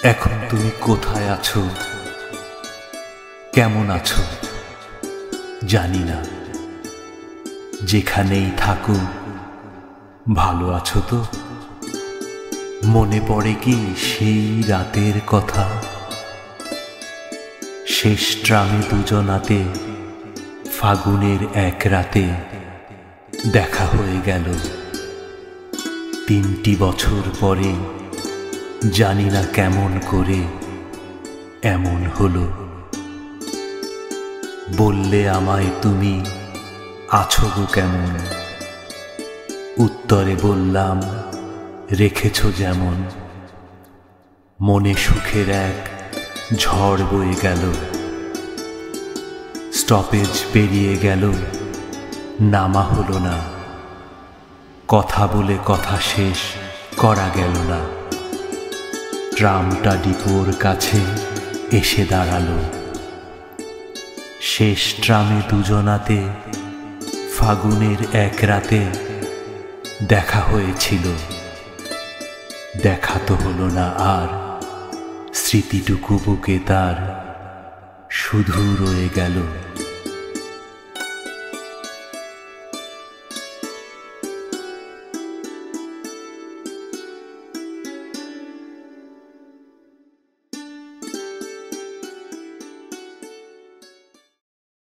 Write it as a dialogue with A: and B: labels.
A: এখন তুমি কোথায় আছো, কেমন আছো জানি না। যেখানেই থাকো ভালো আছো তো? মনে পড়ে কি সেই রাতের কথা? শেষ ট্রামে দুজনাতে ফাগুনের এক রাতে দেখা হয়ে গেল। 3টি বছর পরে জানি না কেমন করে এমন হলো। বললে আমায় তুমি আছো গো কেমন, উত্তরে বললাম রেখেছো যেমন। মনে সুখের এক ঝড় বয়ে গেল, স্টপেজ পেরিয়ে গেল, নামা হলো না। কথা বলে কথা শেষ করা গেল না। ট্রামটা ডিপোর কাছে এসে দাঁড়ালো। শেষ ট্রামে দুজনাতে ফাগুনের এক রাতে দেখা হয়েছিল। দেখা তো হলো না আর, স্মৃতিটুকু বুকে তার শুধু রয়ে গেল।